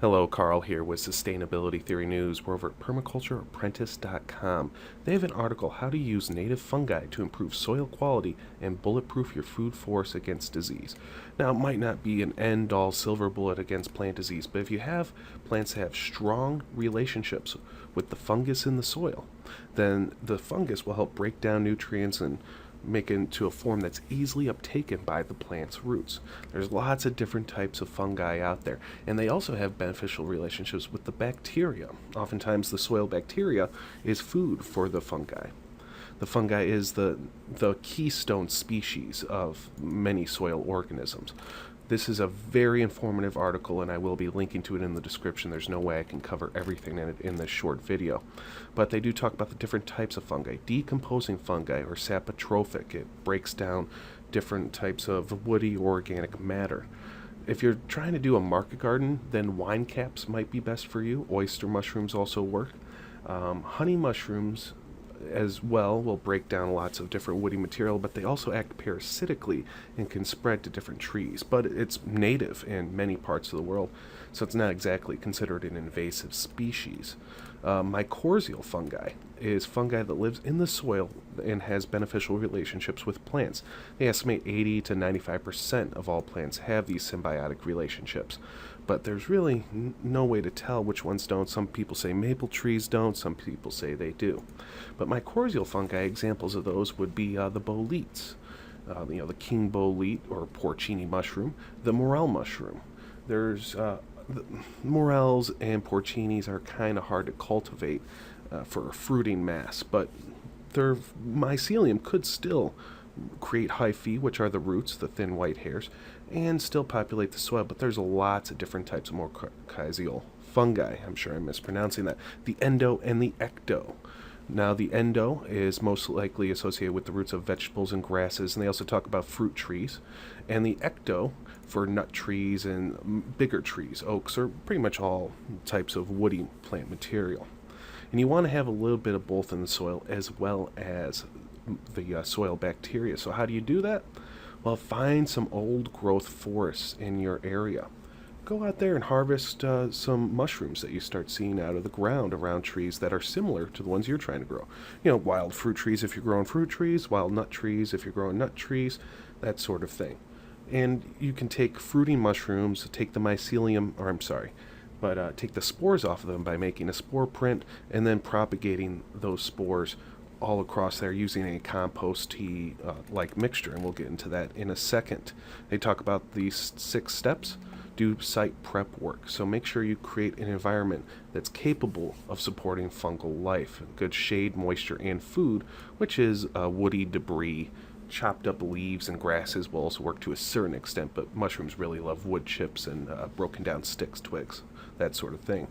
Hello, Carl here with Sustainability Theory News. We're over at permacultureapprentice.com. They have an article, How to Use Native Fungi to Improve Soil Quality and Bulletproof Your Food Forest Against Disease. Now, it might not be an end-all silver bullet against plant disease, but if you have plants that have strong relationships with the fungus in the soil, then the fungus will help break down nutrients and make it into a form that's easily uptaken by the plant's roots. There's lots of different types of fungi out there, and they also have beneficial relationships with the bacteria. Oftentimes, the soil bacteria is food for the fungi. The fungi is the keystone species of many soil organisms. This is a very informative article, and I will be linking to it in the description. There's no way I can cover everything in this short video. But they do talk about the different types of fungi. Decomposing fungi, or sapotrophic. It breaks down different types of woody organic matter. If you're trying to do a market garden, then wine caps might be best for you. Oyster mushrooms also work. Honey mushrooms as well will break down lots of different woody material, but they also act parasitically and can spread to different trees. But it's native in many parts of the world, so it's not exactly considered an invasive species. Mycorrhizal fungi is fungi that lives in the soil and has beneficial relationships with plants. They estimate 80 to 95% of all plants have these symbiotic relationships, but there's really no way to tell which ones don't. Some people say maple trees don't, some people say they do. But mycorrhizal fungi, examples of those would be the boletes, the king bolete or porcini mushroom, the morel mushroom. There's morels and porcinis are kind of hard to cultivate for a fruiting mass, but their mycelium could still create hyphae, which are the roots, the thin white hairs, and still populate the soil. But there's lots of different types of mycorrhizal fungi. I'm sure I'm mispronouncing that. The endo and the ecto. Now, the endo is most likely associated with the roots of vegetables and grasses, and they also talk about fruit trees. And the ecto for nut trees and bigger trees, oaks, or pretty much all types of woody plant material. And you want to have a little bit of both in the soil as well as the soil bacteria. So how do you do that? Well, find some old growth forests in your area. Go out there and harvest some mushrooms that you start seeing out of the ground around trees that are similar to the ones you're trying to grow. Wild fruit trees if you're growing fruit trees, wild nut trees if you're growing nut trees, that sort of thing. And you can take fruiting mushrooms, take the mycelium, or I'm sorry, but take the spores off of them by making a spore print and then propagating those spores all across there using a compost tea like mixture, and we'll get into that in a second. They talk about these 6 steps. Do site prep work, so make sure you create an environment that's capable of supporting fungal life. Good shade, moisture, and food, which is woody debris. Chopped up leaves and grasses will also work to a certain extent, but mushrooms really love wood chips and broken down sticks, twigs, that sort of thing.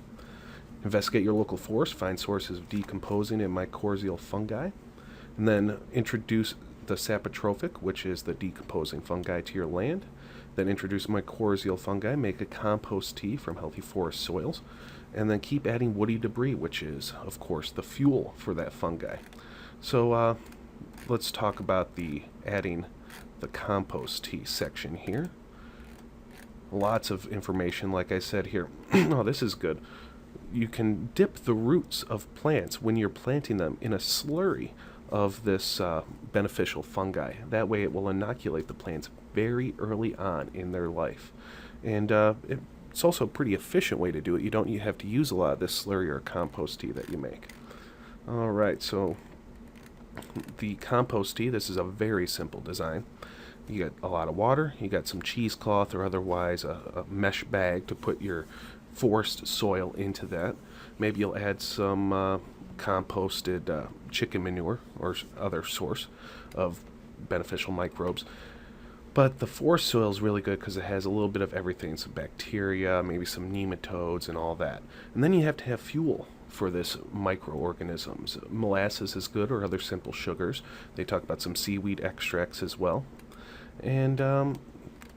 Investigate your local forest, find sources of decomposing and mycorrhizal fungi, and then introduce the sapotrophic, which is the decomposing fungi, to your land. Then introduce mycorrhizal fungi, make a compost tea from healthy forest soils, and then keep adding woody debris, which is, of course, the fuel for that fungi. So let's talk about the adding the compost tea section here. Lots of information, like I said here. Oh, this is good. You can dip the roots of plants when you're planting them in a slurry of this beneficial fungi. That way it will inoculate the plants very early on in their life. And it's also a pretty efficient way to do it. You don't have to use a lot of this slurry or compost tea that you make. Alright, so the compost tea, this is a very simple design. You got a lot of water, you got some cheesecloth or otherwise a mesh bag to put your forest soil into that. Maybe you'll add some composted chicken manure or other source of beneficial microbes. But the forest soil is really good because it has a little bit of everything, some bacteria, maybe some nematodes and all that. And then you have to have fuel for this microorganisms. Molasses is good, or other simple sugars. They talk about some seaweed extracts as well. And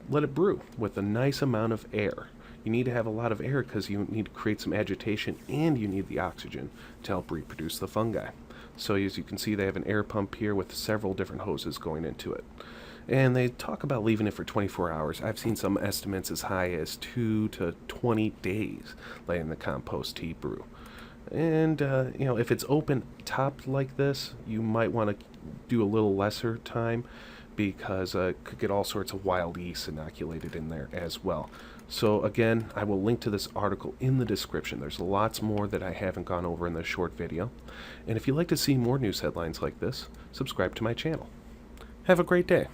let it brew with a nice amount of air. You need to have a lot of air because you need to create some agitation, and you need the oxygen to help reproduce the fungi. So as you can see, they have an air pump here with several different hoses going into it. And they talk about leaving it for 24 hours. I've seen some estimates as high as 2 to 20 days letting the compost tea brew. And, if it's open topped like this, you might want to do a little lesser time because it could get all sorts of wild yeast inoculated in there as well. So again, I will link to this article in the description. There's lots more that I haven't gone over in this short video. And if you'd like to see more news headlines like this, subscribe to my channel. Have a great day.